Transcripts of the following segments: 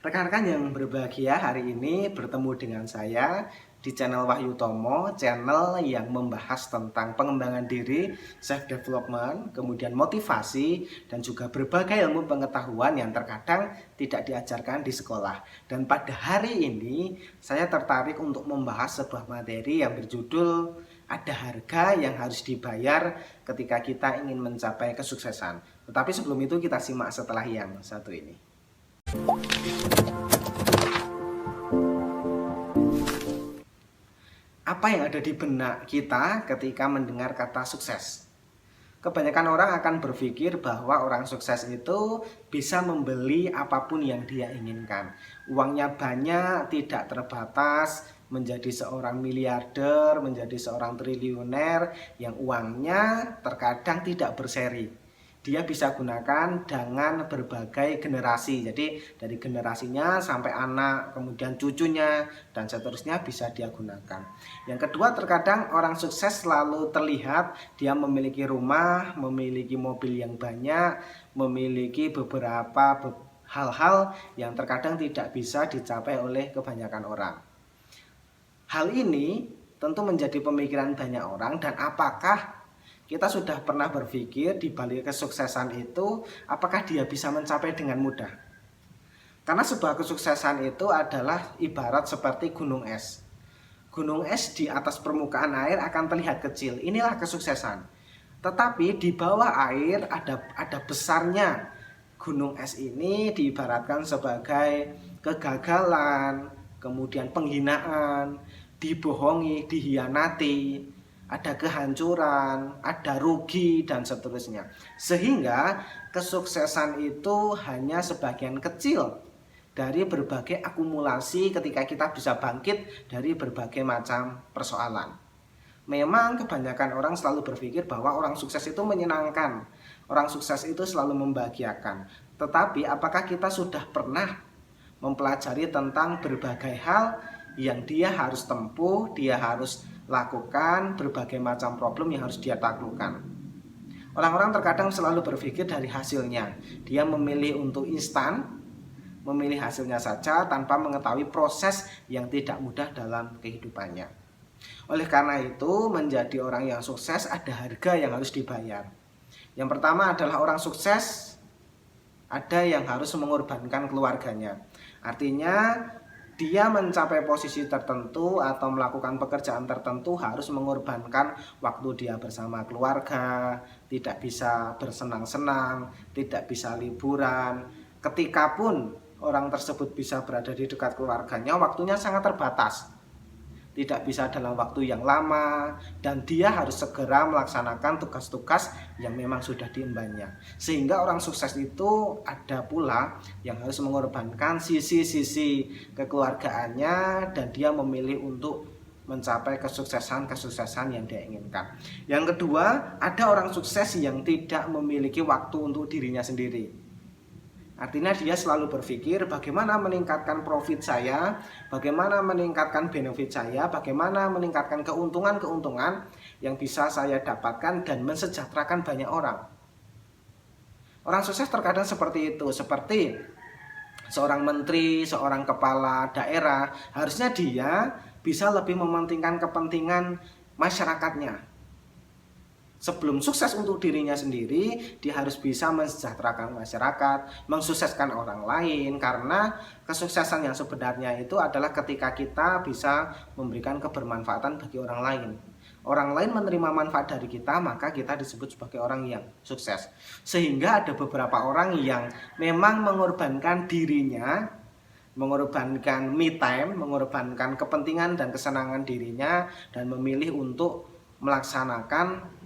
Rekan-rekan yang berbahagia, hari ini bertemu dengan saya di channel Wahyu Tomo, channel yang membahas tentang pengembangan diri, self development, kemudian motivasi, dan juga berbagai ilmu pengetahuan yang terkadang tidak diajarkan di sekolah. Dan pada hari ini saya tertarik untuk membahas sebuah materi yang berjudul ada harga yang harus dibayar ketika kita ingin mencapai kesuksesan. Tetapi sebelum itu kita simak setelah yang satu ini. Apa yang ada di benak kita ketika mendengar kata sukses? Kebanyakan orang akan berpikir bahwa orang sukses itu bisa membeli apapun yang dia inginkan. Uangnya banyak, tidak terbatas, menjadi seorang miliarder, menjadi seorang triliuner yang uangnya terkadang tidak berseri. Dia bisa gunakan dengan berbagai generasi. Jadi dari generasinya sampai anak, kemudian cucunya, dan seterusnya bisa dia gunakan. Yang kedua, terkadang orang sukses selalu terlihat dia memiliki rumah, memiliki mobil yang banyak, memiliki beberapa hal-hal yang terkadang tidak bisa dicapai oleh kebanyakan orang. Hal ini tentu menjadi pemikiran banyak orang, dan apakah kita sudah pernah berpikir di balik kesuksesan itu, apakah dia bisa mencapai dengan mudah? Karena sebuah kesuksesan itu adalah ibarat seperti gunung es. Gunung es di atas permukaan air akan terlihat kecil, inilah kesuksesan. Tetapi di bawah air ada besarnya. Gunung es ini diibaratkan sebagai kegagalan, kemudian penghinaan, dibohongi, dihianati, ada kehancuran, ada rugi, dan seterusnya. Sehingga kesuksesan itu hanya sebagian kecil dari berbagai akumulasi ketika kita bisa bangkit dari berbagai macam persoalan. Memang kebanyakan orang selalu berpikir bahwa orang sukses itu menyenangkan, orang sukses itu selalu membahagiakan. Tetapi apakah kita sudah pernah mempelajari tentang berbagai hal yang dia harus tempuh, dia harus lakukan, berbagai macam problem yang harus dia taklukkan? Orang-orang terkadang selalu berpikir dari hasilnya. Dia memilih untuk instan, memilih hasilnya saja tanpa mengetahui proses yang tidak mudah dalam kehidupannya. Oleh karena itu, menjadi orang yang sukses ada harga yang harus dibayar. Yang pertama adalah orang sukses ada yang harus mengorbankan keluarganya. Artinya dia mencapai posisi tertentu atau melakukan pekerjaan tertentu harus mengorbankan waktu dia bersama keluarga, tidak bisa bersenang-senang, tidak bisa liburan. Ketika pun orang tersebut bisa berada di dekat keluarganya, waktunya sangat terbatas, tidak bisa dalam waktu yang lama, dan dia harus segera melaksanakan tugas-tugas yang memang sudah diembannya. Sehingga orang sukses itu ada pula yang harus mengorbankan sisi-sisi kekeluargaannya, dan dia memilih untuk mencapai kesuksesan-kesuksesan yang dia inginkan. Yang kedua, ada orang sukses yang tidak memiliki waktu untuk dirinya sendiri. Artinya dia selalu berpikir bagaimana meningkatkan profit saya, bagaimana meningkatkan benefit saya, bagaimana meningkatkan keuntungan-keuntungan yang bisa saya dapatkan dan mensejahterakan banyak orang. Orang sukses terkadang seperti itu, seperti seorang menteri, seorang kepala daerah, harusnya dia bisa lebih mementingkan kepentingan masyarakatnya. Sebelum sukses untuk dirinya sendiri, dia harus bisa mensejahterakan masyarakat, mensukseskan orang lain. Karena kesuksesan yang sebenarnya itu adalah ketika kita bisa memberikan kebermanfaatan bagi orang lain. Orang lain menerima manfaat dari kita, maka kita disebut sebagai orang yang sukses. Sehingga ada beberapa orang yang memang mengorbankan dirinya, mengorbankan me time, mengorbankan kepentingan dan kesenangan dirinya, dan memilih untuk melaksanakan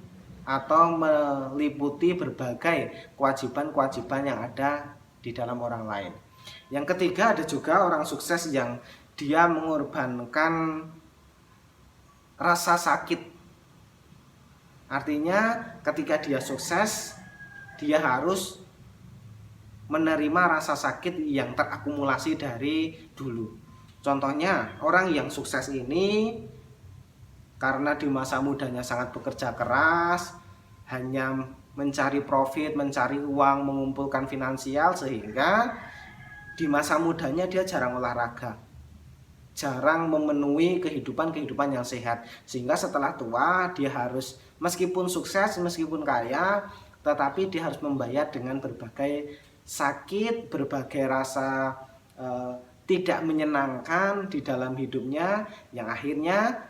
atau meliputi berbagai kewajiban-kewajiban yang ada di dalam orang lain. Yang ketiga, ada juga orang sukses yang dia mengorbankan rasa sakit. Artinya ketika dia sukses, dia harus menerima rasa sakit yang terakumulasi dari dulu. Contohnya, orang yang sukses ini karena di masa mudanya sangat bekerja keras, hanya mencari profit, mencari uang, mengumpulkan finansial, sehingga di masa mudanya dia jarang olahraga, jarang memenuhi kehidupan yang sehat, sehingga setelah tua dia harus, meskipun sukses, meskipun kaya, tetapi dia harus membayar dengan berbagai sakit, berbagai rasa tidak menyenangkan di dalam hidupnya, yang akhirnya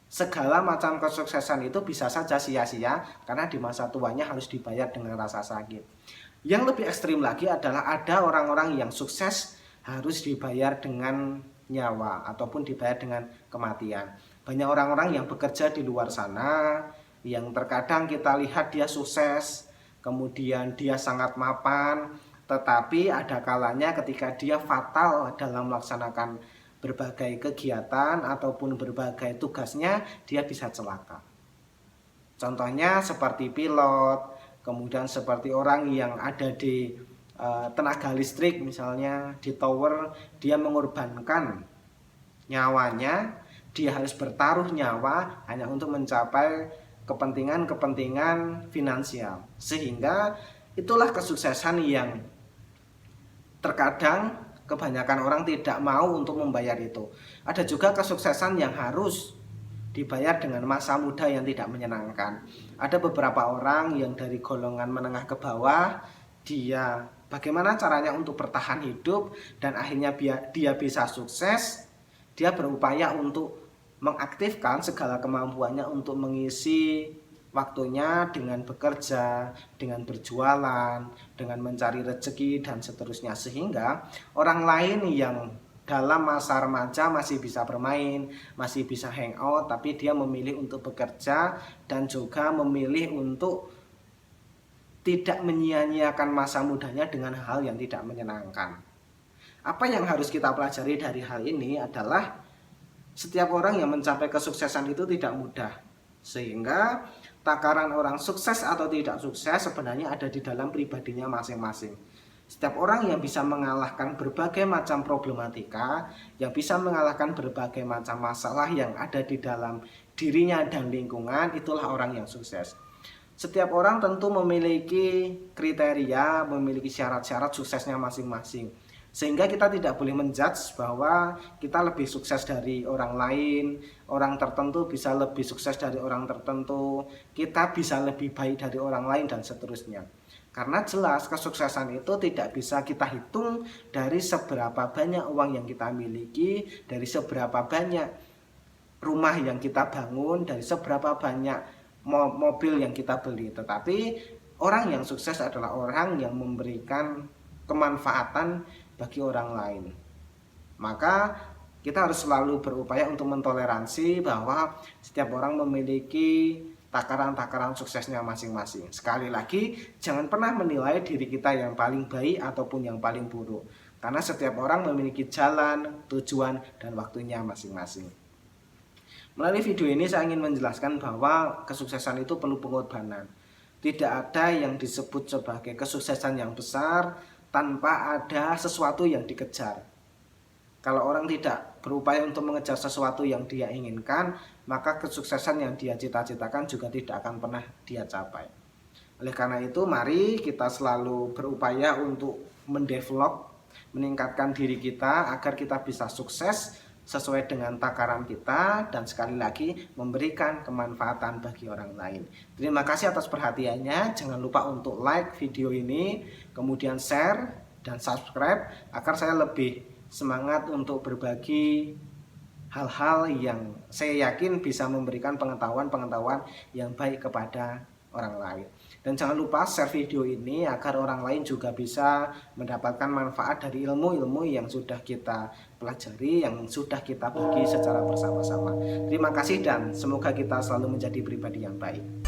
segala macam kesuksesan itu bisa saja sia-sia karena di masa tuanya harus dibayar dengan rasa sakit. Yang lebih ekstrim lagi adalah ada orang-orang yang sukses harus dibayar dengan nyawa ataupun dibayar dengan kematian. Banyak orang-orang yang bekerja di luar sana yang terkadang kita lihat dia sukses, kemudian dia sangat mapan, tetapi ada kalanya ketika dia fatal dalam melaksanakan berbagai kegiatan ataupun berbagai tugasnya, dia bisa celaka. Contohnya seperti pilot, kemudian seperti orang yang ada di tenaga listrik, misalnya di tower, dia mengorbankan nyawanya, dia harus bertaruh nyawa hanya untuk mencapai kepentingan-kepentingan finansial. Sehingga itulah kesuksesan yang terkadang kebanyakan orang tidak mau untuk membayar itu. Ada juga kesuksesan yang harus dibayar dengan masa muda yang tidak menyenangkan. Ada beberapa orang yang dari golongan menengah ke bawah, dia bagaimana caranya untuk bertahan hidup dan akhirnya dia bisa sukses. Dia berupaya untuk mengaktifkan segala kemampuannya untuk mengisi waktunya dengan bekerja, dengan berjualan, dengan mencari rezeki dan seterusnya, sehingga orang lain yang dalam masa remaja masih bisa bermain, masih bisa hangout, tapi dia memilih untuk bekerja dan juga memilih untuk tidak menyia-nyiakan masa mudanya dengan hal yang tidak menyenangkan. Apa yang harus kita pelajari dari hal ini adalah setiap orang yang mencapai kesuksesan itu tidak mudah, sehingga takaran orang sukses atau tidak sukses sebenarnya ada di dalam pribadinya masing-masing. Setiap orang yang bisa mengalahkan berbagai macam problematika, yang bisa mengalahkan berbagai macam masalah yang ada di dalam dirinya dan lingkungan, itulah orang yang sukses. Setiap orang tentu memiliki kriteria, memiliki syarat-syarat suksesnya masing-masing. Sehingga kita tidak boleh menjudge bahwa kita lebih sukses dari orang lain, orang tertentu bisa lebih sukses dari orang tertentu, kita bisa lebih baik dari orang lain dan seterusnya. Karena jelas kesuksesan itu tidak bisa kita hitung dari seberapa banyak uang yang kita miliki, dari seberapa banyak rumah yang kita bangun, dari seberapa banyak mobil yang kita beli. Tetapi orang yang sukses adalah orang yang memberikan kemanfaatan bagi orang lain. Maka kita harus selalu berupaya untuk mentoleransi bahwa setiap orang memiliki takaran-takaran suksesnya masing-masing. Sekali lagi, jangan pernah menilai diri kita yang paling baik ataupun yang paling buruk, karena setiap orang memiliki jalan, tujuan, dan waktunya masing-masing. Melalui video ini saya ingin menjelaskan bahwa kesuksesan itu perlu pengorbanan. Tidak ada yang disebut sebagai kesuksesan yang besar tanpa ada sesuatu yang dikejar. Kalau orang tidak berupaya untuk mengejar sesuatu yang dia inginkan, maka kesuksesan yang dia cita-citakan juga tidak akan pernah dia capai. Oleh karena itu, mari kita selalu berupaya untuk mendevelop, meningkatkan diri kita agar kita bisa sukses sesuai dengan takaran kita, dan sekali lagi memberikan kemanfaatan bagi orang lain. Terima kasih atas perhatiannya. Jangan lupa untuk like video ini, kemudian share dan subscribe agar saya lebih semangat untuk berbagi hal-hal yang saya yakin bisa memberikan pengetahuan-pengetahuan yang baik kepada orang lain. Dan jangan lupa share video ini agar orang lain juga bisa mendapatkan manfaat dari ilmu-ilmu yang sudah kita pelajari, yang sudah kita bagi secara bersama-sama. Terima kasih dan semoga kita selalu menjadi pribadi yang baik.